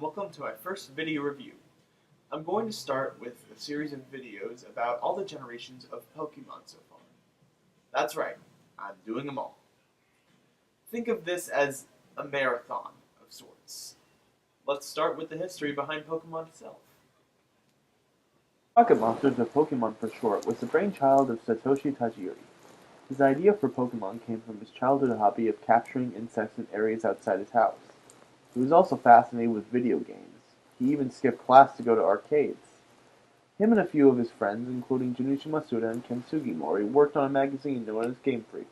welcome to my first video review. I'm going to start with a series of videos about all the generations of Pokemon so far. That's right, I'm doing them all. Think of this as a marathon of sorts. Let's start with the history behind Pokemon itself. Pocket Monsters, or Pokemon for short, was the brainchild of Satoshi Tajiri. His idea for Pokemon came from his childhood hobby of capturing insects in areas outside his house. He was also fascinated with video games. He even skipped class to go to arcades. Him and a few of his friends, including Junichi Masuda and Ken Sugimori, worked on a magazine known as Game Freak.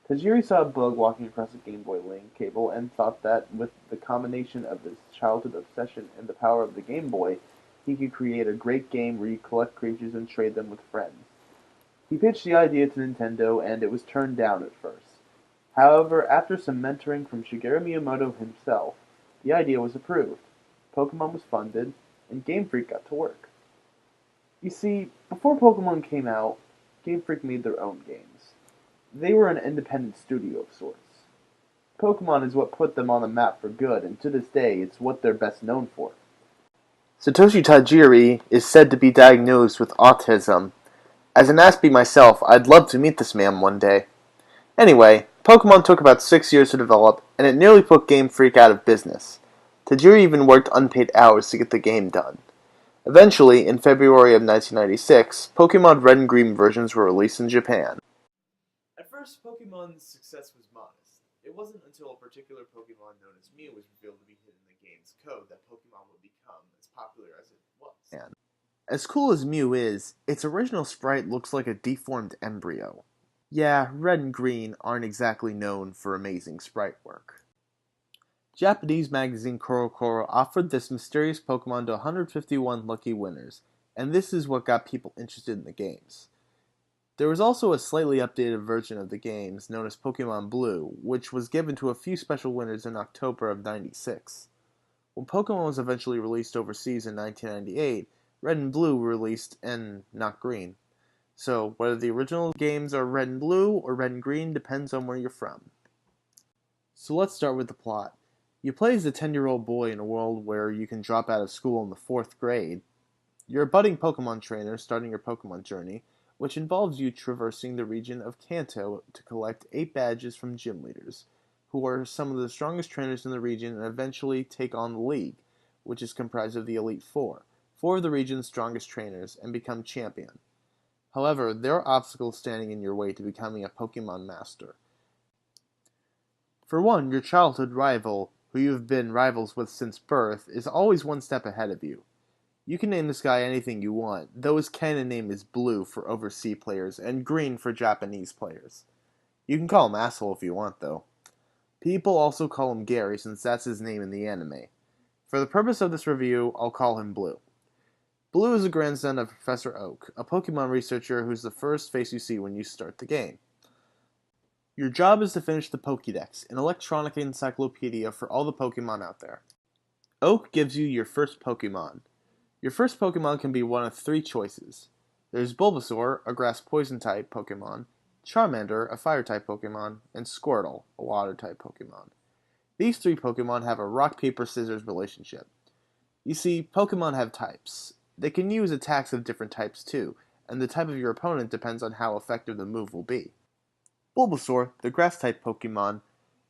Tajiri saw a bug walking across a Game Boy link cable and thought that with the combination of his childhood obsession and the power of the Game Boy, he could create a great game where you collect creatures and trade them with friends. He pitched the idea to Nintendo, and it was turned down at first. However, after some mentoring from Shigeru Miyamoto himself, the idea was approved. Pokemon was funded, and Game Freak got to work. You see, before Pokemon came out, Game Freak made their own games. They were an independent studio of sorts. Pokemon is what put them on the map for good, and to this day, it's what they're best known for. Satoshi Tajiri is said to be diagnosed with autism. As an Aspie myself, I'd love to meet this man one day. Anyway, Pokemon took about 6 years to develop, and it nearly put Game Freak out of business. Tajiri even worked unpaid hours to get the game done. Eventually, in February of 1996, Pokemon Red and Green versions were released in Japan. At first, Pokemon's success was modest. It wasn't until a particular Pokemon known as Mew was revealed to be hidden in the game's code that Pokemon would become as popular as it was. As cool as Mew is, its original sprite looks like a deformed embryo. Yeah, Red and Green aren't exactly known for amazing sprite work. Japanese magazine CoroCoro offered this mysterious Pokemon to 151 lucky winners, and this is what got people interested in the games. There was also a slightly updated version of the games known as Pokemon Blue, which was given to a few special winners in October of '96. When Pokemon was eventually released overseas in 1998, Red and Blue were released and not Green. So, whether the original games are Red and Blue or Red and Green depends on where you're from. So let's start with the plot. You play as a 10-year-old boy in a world where you can drop out of school in the 4th grade. You're a budding Pokemon trainer starting your Pokemon journey, which involves you traversing the region of Kanto to collect 8 badges from gym leaders, who are some of the strongest trainers in the region and eventually take on the League, which is comprised of the Elite Four of the region's strongest trainers, and become champion. However, there are obstacles standing in your way to becoming a Pokemon Master. For one, your childhood rival, who you've been rivals with since birth, is always one step ahead of you. You can name this guy anything you want, though his canon name is Blue for overseas players and Green for Japanese players. You can call him Asshole if you want, though. People also call him Gary since that's his name in the anime. For the purpose of this review, I'll call him Blue. Blue is a grandson of Professor Oak, a Pokemon researcher who's the first face you see when you start the game. Your job is to finish the Pokédex, an electronic encyclopedia for all the Pokemon out there. Oak gives you your first Pokemon. Your first Pokemon can be one of 3 choices. There's Bulbasaur, a grass poison type Pokemon, Charmander, a fire type Pokemon, and Squirtle, a water type Pokemon. These 3 Pokemon have a rock paper scissors relationship. You see, Pokemon have types. They can use attacks of different types too, and the type of your opponent depends on how effective the move will be. Bulbasaur, the grass type Pokemon,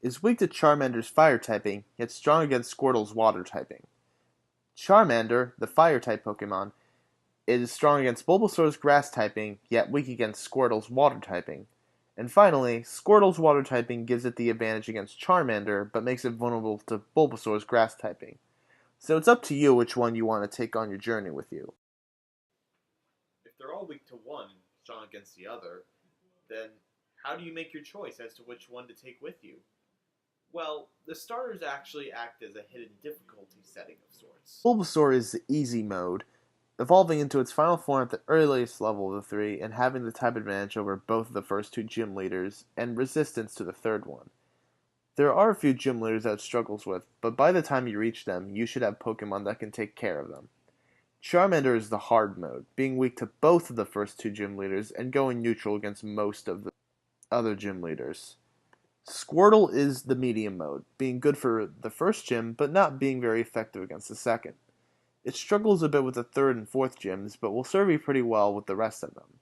is weak to Charmander's fire typing, yet strong against Squirtle's water typing. Charmander, the fire type Pokemon, is strong against Bulbasaur's grass typing, yet weak against Squirtle's water typing. And finally, Squirtle's water typing gives it the advantage against Charmander, but makes it vulnerable to Bulbasaur's grass typing. So it's up to you which one you want to take on your journey with you. If they're all weak to one and strong against the other, then how do you make your choice as to which one to take with you? Well, the starters actually act as a hidden difficulty setting of sorts. Bulbasaur is the easy mode, evolving into its final form at the earliest level of the 3 and having the type advantage over both of the first 2 gym leaders and resistance to the 3rd one. There are a few gym leaders that it struggles with, but by the time you reach them, you should have Pokemon that can take care of them. Charmander is the hard mode, being weak to both of the first 2 gym leaders and going neutral against most of the other gym leaders. Squirtle is the medium mode, being good for the first gym, but not being very effective against the second. It struggles a bit with the third and fourth gyms, but will serve you pretty well with the rest of them.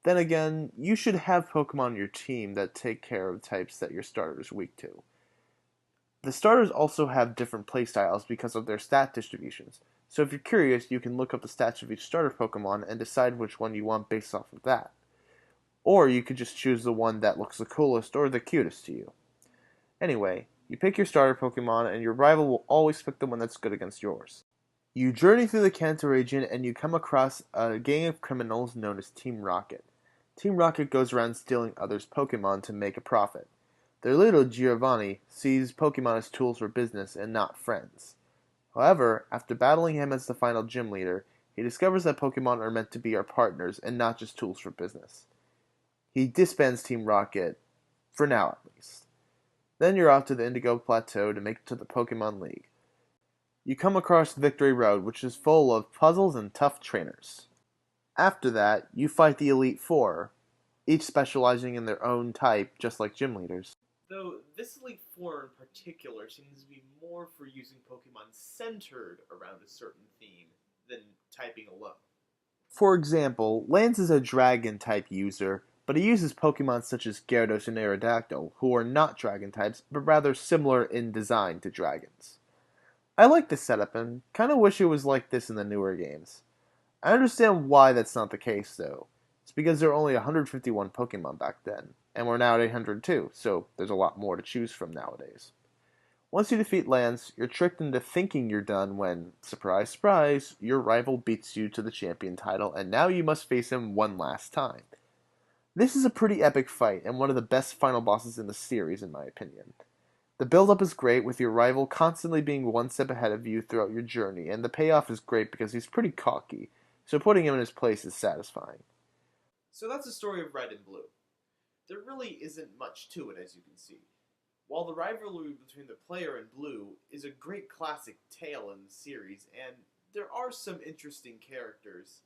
Then again, you should have Pokemon on your team that take care of types that your starter is weak to. The starters also have different playstyles because of their stat distributions, so if you're curious, you can look up the stats of each starter Pokemon and decide which one you want based off of that. Or you could just choose the one that looks the coolest or the cutest to you. Anyway, you pick your starter Pokemon and your rival will always pick the one that's good against yours. You journey through the Kanto region and you come across a gang of criminals known as Team Rocket. Team Rocket goes around stealing others' Pokemon to make a profit. Their leader, Giovanni, sees Pokemon as tools for business and not friends. However, after battling him as the final gym leader, he discovers that Pokemon are meant to be our partners and not just tools for business. He disbands Team Rocket, for now at least. Then you're off to the Indigo Plateau to make it to the Pokemon League. You come across Victory Road, which is full of puzzles and tough trainers. After that, you fight the Elite Four, each specializing in their own type, just like gym leaders. Though this Elite Four in particular seems to be more for using Pokemon centered around a certain theme than typing alone. For example, Lance is a dragon type user, but he uses Pokemon such as Gyarados and Aerodactyl, who are not dragon types, but rather similar in design to dragons. I like this setup and kinda wish it was like this in the newer games. I understand why that's not the case though. It's because there were only 151 Pokemon back then, and we're now at 802, so there's a lot more to choose from nowadays. Once you defeat Lance, you're tricked into thinking you're done when, surprise, surprise, your rival beats you to the champion title, and now you must face him one last time. This is a pretty epic fight, and one of the best final bosses in the series, in my opinion. The build-up is great, with your rival constantly being one step ahead of you throughout your journey, and the payoff is great because he's pretty cocky, so putting him in his place is satisfying. So that's the story of Red and Blue. There really isn't much to it, as you can see. While the rivalry between the player and Blue is a great classic tale in the series, and there are some interesting characters,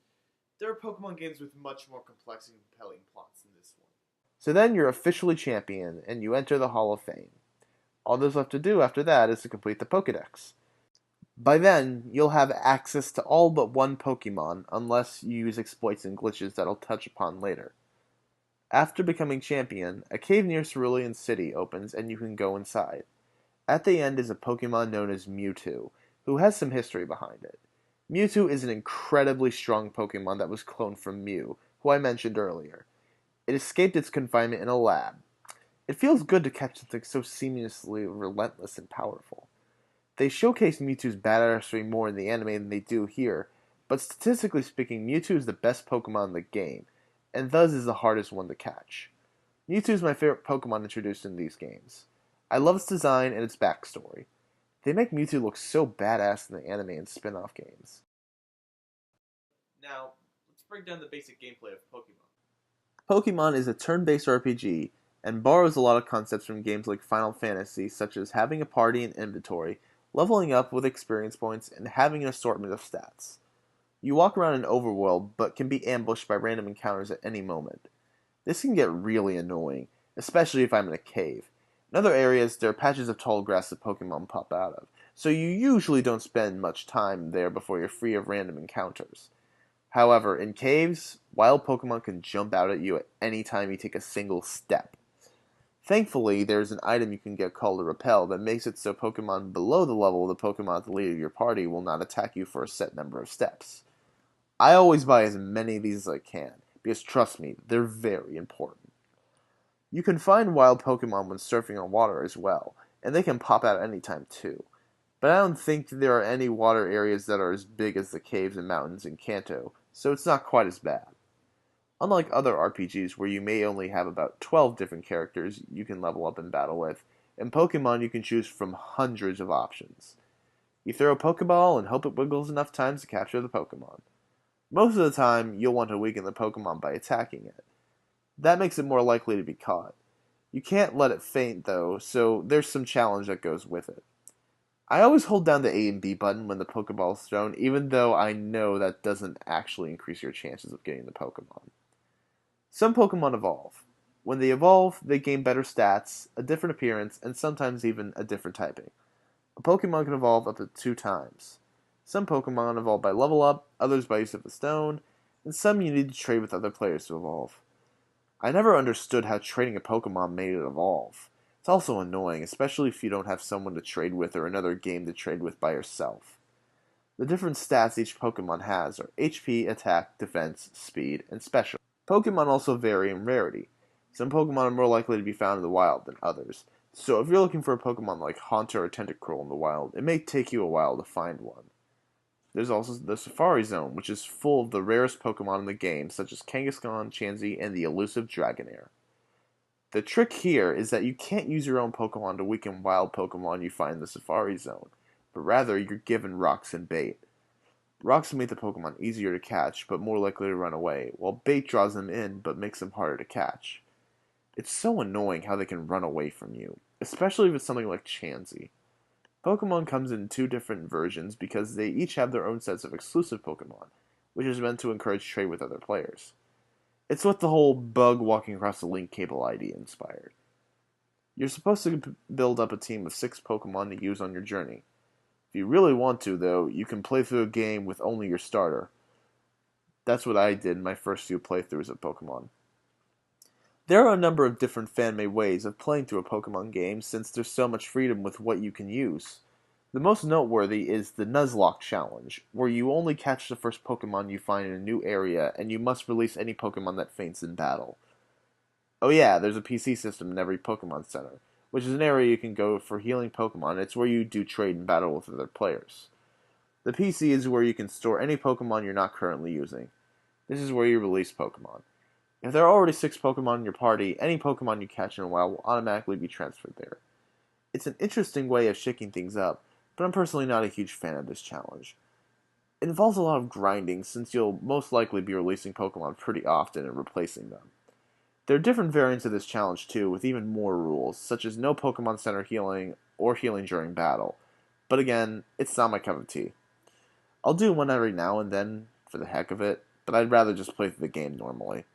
there are Pokemon games with much more complex and compelling plots than this one. So then you're officially champion, and you enter the Hall of Fame. All there's left to do after that is to complete the Pokedex. By then, you'll have access to all but one Pokemon, unless you use exploits and glitches that I'll touch upon later. After becoming champion, a cave near Cerulean City opens and you can go inside. At the end is a Pokemon known as Mewtwo, who has some history behind it. Mewtwo is an incredibly strong Pokemon that was cloned from Mew, who I mentioned earlier. It escaped its confinement in a lab. It feels good to catch something so seamlessly relentless and powerful. They showcase Mewtwo's badassery more in the anime than they do here, but statistically speaking, Mewtwo is the best Pokemon in the game, and thus is the hardest one to catch. Mewtwo is my favorite Pokemon introduced in these games. I love its design and its backstory. They make Mewtwo look so badass in the anime and spin-off games. Now, let's break down the basic gameplay of Pokemon. Pokemon is a turn-based RPG and borrows a lot of concepts from games like Final Fantasy, such as having a party and inventory, leveling up with experience points, and having an assortment of stats. You walk around an overworld, but can be ambushed by random encounters at any moment. This can get really annoying, especially if I'm in a cave. In other areas, there are patches of tall grass that Pokemon pop out of, so you usually don't spend much time there before you're free of random encounters. However, in caves, wild Pokemon can jump out at you at any time you take a single step. Thankfully, there's an item you can get called a Repel that makes it so Pokemon below the level of the Pokemon at the lead of your party will not attack you for a set number of steps. I always buy as many of these as I can, because trust me, they're very important. You can find wild Pokemon when surfing on water as well, and they can pop out at any time too. But I don't think there are any water areas that are as big as the caves and mountains in Kanto, so it's not quite as bad. Unlike other RPGs where you may only have about 12 different characters you can level up in battle with, in Pokemon you can choose from hundreds of options. You throw a Pokeball and hope it wiggles enough times to capture the Pokemon. Most of the time, you'll want to weaken the Pokemon by attacking it. That makes it more likely to be caught. You can't let it faint though, so there's some challenge that goes with it. I always hold down the A and B button when the Pokeball is thrown, even though I know that doesn't actually increase your chances of getting the Pokemon. Some Pokemon evolve. When they evolve, they gain better stats, a different appearance, and sometimes even a different typing. A Pokemon can evolve up to 2 times. Some Pokemon evolve by level up, others by use of the stone, and some you need to trade with other players to evolve. I never understood how trading a Pokemon made it evolve. It's also annoying, especially if you don't have someone to trade with or another game to trade with by yourself. The different stats each Pokemon has are HP, attack, defense, speed, and special. Pokemon also vary in rarity. Some Pokemon are more likely to be found in the wild than others, so if you're looking for a Pokemon like Haunter or Tentacruel in the wild, it may take you a while to find one. There's also the Safari Zone, which is full of the rarest Pokemon in the game, such as Kangaskhan, Chansey, and the elusive Dragonair. The trick here is that you can't use your own Pokemon to weaken wild Pokemon you find in the Safari Zone, but rather you're given rocks and bait. Rocks make the Pokemon easier to catch, but more likely to run away, while bait draws them in, but makes them harder to catch. It's so annoying how they can run away from you, especially if it's something like Chansey. Pokemon comes in 2 different versions because they each have their own sets of exclusive Pokemon, which is meant to encourage trade with other players. It's what the whole bug walking across the link cable idea inspired. You're supposed to build up a team of 6 Pokemon to use on your journey. If you really want to, though, you can play through a game with only your starter. That's what I did in my first few playthroughs of Pokemon. There are a number of different fan-made ways of playing through a Pokemon game since there's so much freedom with what you can use. The most noteworthy is the Nuzlocke Challenge, where you only catch the first Pokemon you find in a new area, and you must release any Pokemon that faints in battle. Oh yeah, there's a PC system in every Pokemon Center, which is an area you can go for healing Pokemon. It's where you do trade and battle with other players. The PC is where you can store any Pokemon you're not currently using. This is where you release Pokemon. If there are already 6 Pokemon in your party, any Pokemon you catch in a while will automatically be transferred there. It's an interesting way of shaking things up, but I'm personally not a huge fan of this challenge. It involves a lot of grinding since you'll most likely be releasing Pokemon pretty often and replacing them. There are different variants of this challenge too, with even more rules, such as no Pokemon Center healing or healing during battle. But again, it's not my cup of tea. I'll do one every now and then, for the heck of it, but I'd rather just play through the game normally.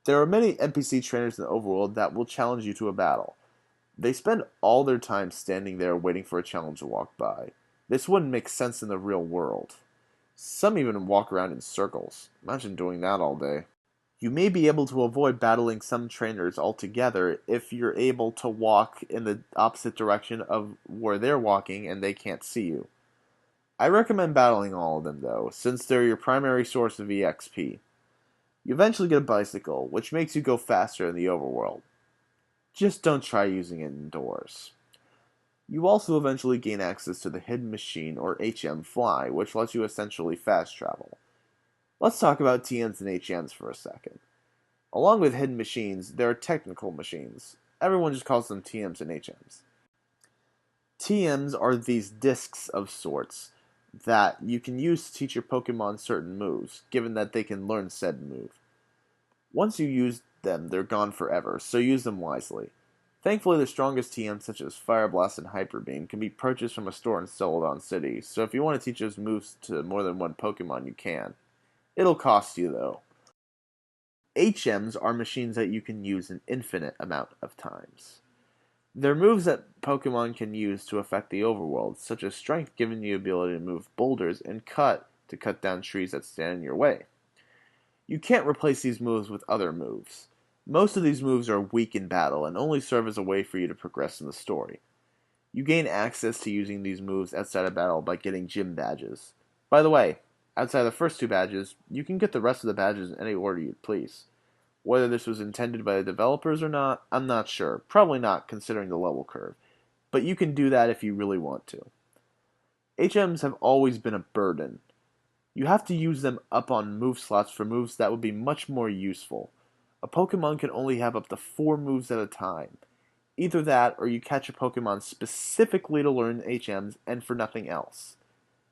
There are many NPC trainers in the overworld that will challenge you to a battle. They spend all their time standing there waiting for a challenge to walk by. This wouldn't make sense in the real world. Some even walk around in circles. Imagine doing that all day. You may be able to avoid battling some trainers altogether if you're able to walk in the opposite direction of where they're walking and they can't see you. I recommend battling all of them though, since they're your primary source of EXP. You eventually get a bicycle, which makes you go faster in the overworld. Just don't try using it indoors. You also eventually gain access to the Hidden Machine or HM Fly, which lets you essentially fast travel. Let's talk about TMs and HMs for a second. Along with hidden machines, there are technical machines. Everyone just calls them TMs and HMs. TMs are these discs of sorts that you can use to teach your Pokemon certain moves, given that they can learn said move. Once you use them, they're gone forever, so use them wisely. Thankfully, the strongest TMs such as Fire Blast and Hyper Beam can be purchased from a store in Celadon City, so if you want to teach those moves to more than one Pokemon, you can. It'll cost you, though. HMs are machines that you can use an infinite amount of times. They're moves that Pokemon can use to affect the overworld, such as Strength giving you the ability to move boulders and Cut to cut down trees that stand in your way. You can't replace these moves with other moves. Most of these moves are weak in battle and only serve as a way for you to progress in the story. You gain access to using these moves outside of battle by getting gym badges. By the way, outside of the first 2 badges, you can get the rest of the badges in any order you'd please. Whether this was intended by the developers or not, I'm not sure. Probably not, considering the level curve. But you can do that if you really want to. HMs have always been a burden. You have to use them up on move slots for moves that would be much more useful. A Pokemon can only have up to 4 moves at a time. Either that, or you catch a Pokemon specifically to learn HMs and for nothing else.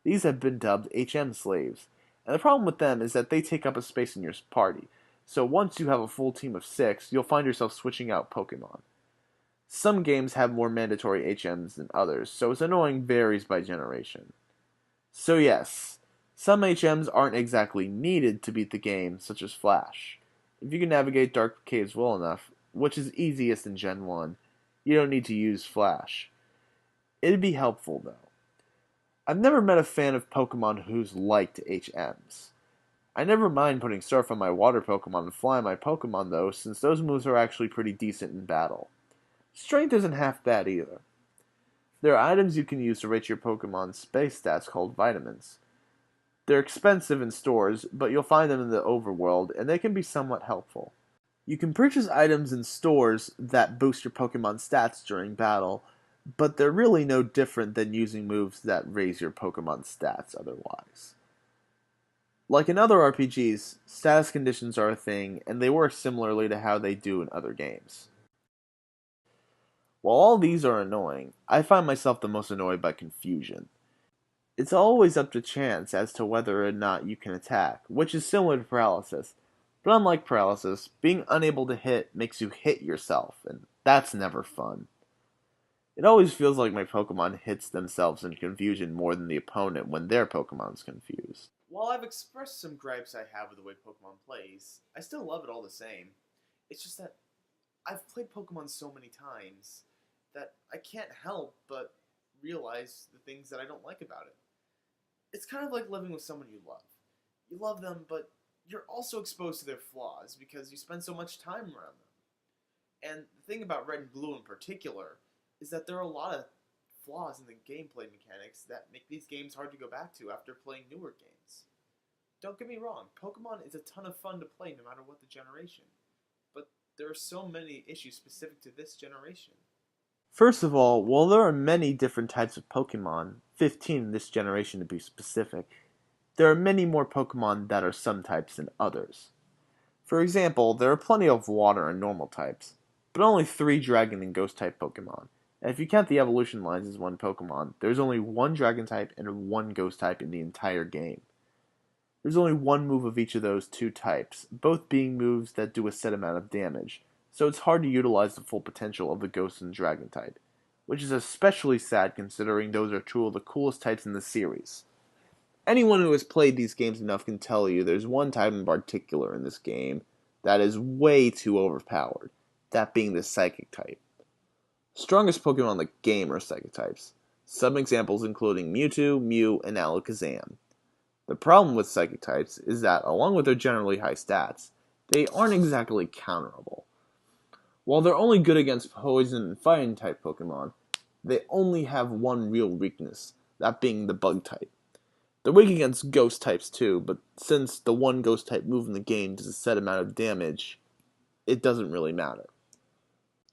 These have been dubbed HM slaves, and the problem with them is that they take up a space in your party. So once you have a full team of 6, you'll find yourself switching out Pokemon. Some games have more mandatory HMs than others, so its annoying varies by generation. So yes, some HMs aren't exactly needed to beat the game, such as Flash. If you can navigate dark caves well enough, which is easiest in Gen 1, you don't need to use Flash. It'd be helpful though. I've never met a fan of Pokemon who's liked HMs. I never mind putting Surf on my water Pokemon and Fly on my Pokemon though, since those moves are actually pretty decent in battle. Strength isn't half bad either. There are items you can use to rate your Pokemon's space stats called vitamins. They're expensive in stores, but you'll find them in the overworld, and they can be somewhat helpful. You can purchase items in stores that boost your Pokemon stats during battle, but they're really no different than using moves that raise your Pokemon stats otherwise. Like in other RPGs, status conditions are a thing, and they work similarly to how they do in other games. While all these are annoying, I find myself the most annoyed by confusion. It's always up to chance as to whether or not you can attack, which is similar to paralysis. But unlike paralysis, being unable to hit makes you hit yourself, and that's never fun. It always feels like my Pokemon hits themselves in confusion more than the opponent when their Pokemon's confused. While I've expressed some gripes I have with the way Pokemon plays, I still love it all the same. It's just that I've played Pokemon so many times that I can't help but realize the things that I don't like about it. It's kind of like living with someone you love. You love them, but you're also exposed to their flaws because you spend so much time around them. And the thing about Red and Blue in particular is that there are a lot of flaws in the gameplay mechanics that make these games hard to go back to after playing newer games. Don't get me wrong, Pokemon is a ton of fun to play no matter what the generation, but there are so many issues specific to this generation. First of all, while there are many different types of Pokemon, 15 in this generation to be specific, there are many more Pokemon that are some types than others. For example, there are plenty of water and normal types, but only 3 dragon and ghost type Pokemon. And if you count the evolution lines as one Pokemon, there's only 1 dragon type and 1 ghost type in the entire game. There's only 1 move of each of those 2 types, both being moves that do a set amount of damage, so it's hard to utilize the full potential of the ghost and dragon type, which is especially sad considering those are 2 of the coolest types in the series. Anyone who has played these games enough can tell you there's one type in particular in this game that is way too overpowered, that being the Psychic type. Strongest Pokemon in the game are Psychic types, some examples including Mewtwo, Mew, and Alakazam. The problem with Psychic types is that, along with their generally high stats, they aren't exactly counterable. While they're only good against Poison and Fighting type Pokemon, they only have one real weakness, that being the Bug type. They're weak against Ghost types too, but since the one Ghost type move in the game does a set amount of damage, it doesn't really matter.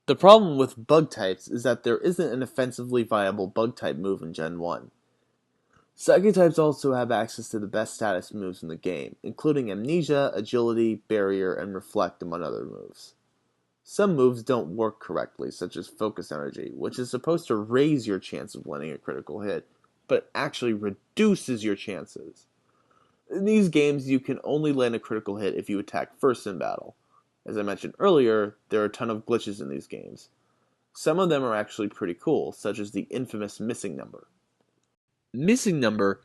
The problem with Bug types is that there isn't an offensively viable Bug type move in Gen 1. Psychic types also have access to the best status moves in the game, including Amnesia, Agility, Barrier, and Reflect, among other moves. Some moves don't work correctly, such as Focus Energy, which is supposed to raise your chance of landing a critical hit, but actually reduces your chances. In these games, you can only land a critical hit if you attack first in battle. As I mentioned earlier, there are a ton of glitches in these games. Some of them are actually pretty cool, such as the infamous Missing Number. Missing Number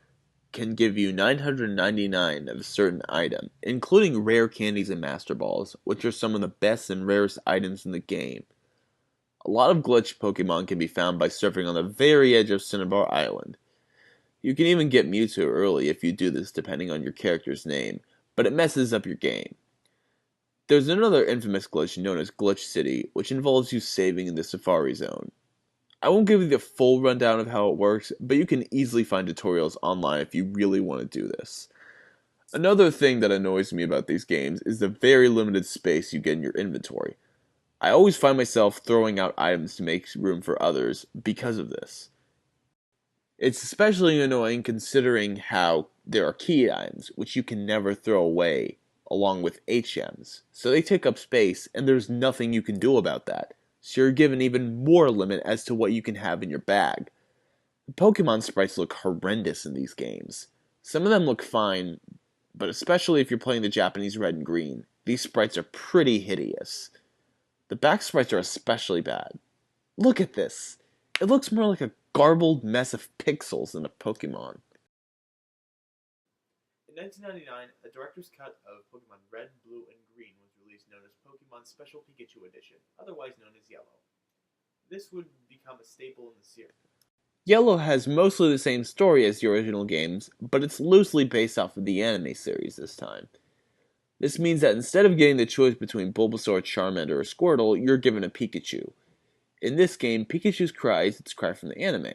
can give you 999 of a certain item, including rare candies and Master Balls, which are some of the best and rarest items in the game. A lot of glitch Pokemon can be found by surfing on the very edge of Cinnabar Island. You can even get Mewtwo early if you do this depending on your character's name, but it messes up your game. There's another infamous glitch known as Glitch City, which involves you saving in the Safari Zone. I won't give you the full rundown of how it works, but you can easily find tutorials online if you really want to do this. Another thing that annoys me about these games is the very limited space you get in your inventory. I always find myself throwing out items to make room for others because of this. It's especially annoying considering how there are key items, which you can never throw away, along with HMs. So they take up space, and there's nothing you can do about that. So you're given even more limit as to what you can have in your bag. The Pokemon sprites look horrendous in these games. Some of them look fine, but especially if you're playing the Japanese red and green, these sprites are pretty hideous. The back sprites are especially bad. Look at this. It looks more like a garbled mess of pixels than a Pokemon. In 1999, a director's cut of Pokemon Red, Blue, and Green was released release known as Pokemon Special Pikachu Edition, otherwise known as Yellow. This would become a staple in the series. Yellow has mostly the same story as the original games, but it's loosely based off of the anime series this time. This means that instead of getting the choice between Bulbasaur, Charmander, or Squirtle, you're given a Pikachu. In this game, Pikachu's cry is its cry from the anime.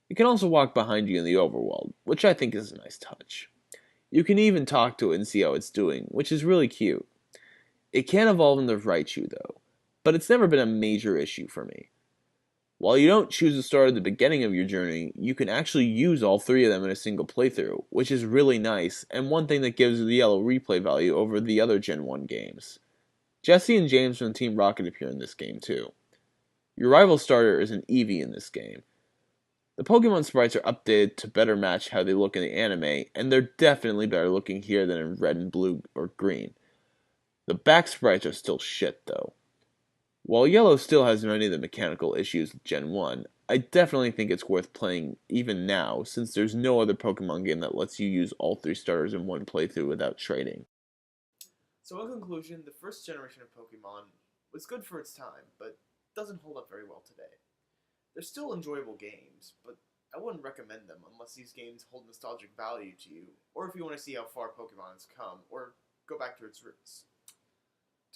It can also walk behind you in the overworld, which I think is a nice touch. You can even talk to it and see how it's doing, which is really cute. It can evolve into Raichu though, but it's never been a major issue for me. While you don't choose to start at the beginning of your journey, you can actually use all three of them in a single playthrough, which is really nice, and one thing that gives the Yellow replay value over the other Gen 1 games. Jesse and James from Team Rocket appear in this game too. Your rival starter is an Eevee in this game. The Pokemon sprites are updated to better match how they look in the anime, and they're definitely better looking here than in red and blue or green. The back sprites are still shit though. While Yellow still has many of the mechanical issues with Gen 1, I definitely think it's worth playing even now, since there's no other Pokemon game that lets you use all three starters in one playthrough without trading. So in conclusion, the first generation of Pokemon was good for its time, but doesn't hold up very well today. They're still enjoyable games, but I wouldn't recommend them unless these games hold nostalgic value to you, or if you want to see how far Pokemon has come, or go back to its roots.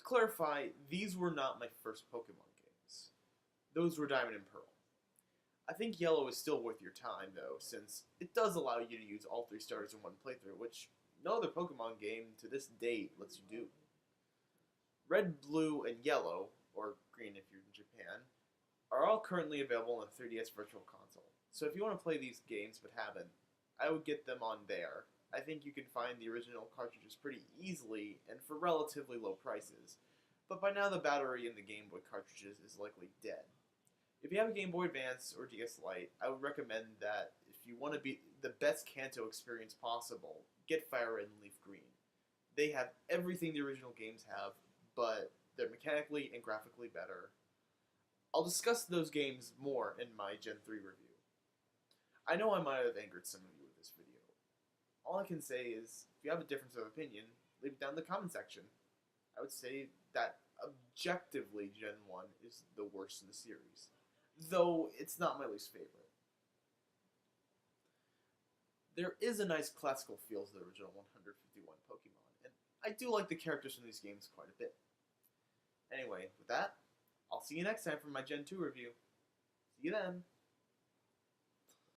To clarify, these were not my first Pokemon games. Those were Diamond and Pearl. I think Yellow is still worth your time, though, since it does allow you to use all three starters in one playthrough, which no other Pokemon game to this date lets you do. Red, Blue, and Yellow, or Green if you're in Japan, are all currently available on the 3DS Virtual Console. So if you want to play these games but haven't, I would get them on there. I think you can find the original cartridges pretty easily and for relatively low prices, but by now the battery in the Game Boy cartridges is likely dead. If you have a Game Boy Advance or DS Lite, I would recommend that if you want to be the best Kanto experience possible, get Fire Red and Leaf Green. They have everything the original games have, but they're mechanically and graphically better. I'll discuss those games more in my Gen 3 review. I know I might have angered some of you with this video. All I can say is, if you have a difference of opinion, leave it down in the comment section. I would say that objectively Gen 1 is the worst in the series, though it's not my least favorite. There is a nice classical feel to the original 151 Pokemon, and I do like the characters from these games quite a bit. Anyway, with that, I'll see you next time for my Gen 2 review. See you then!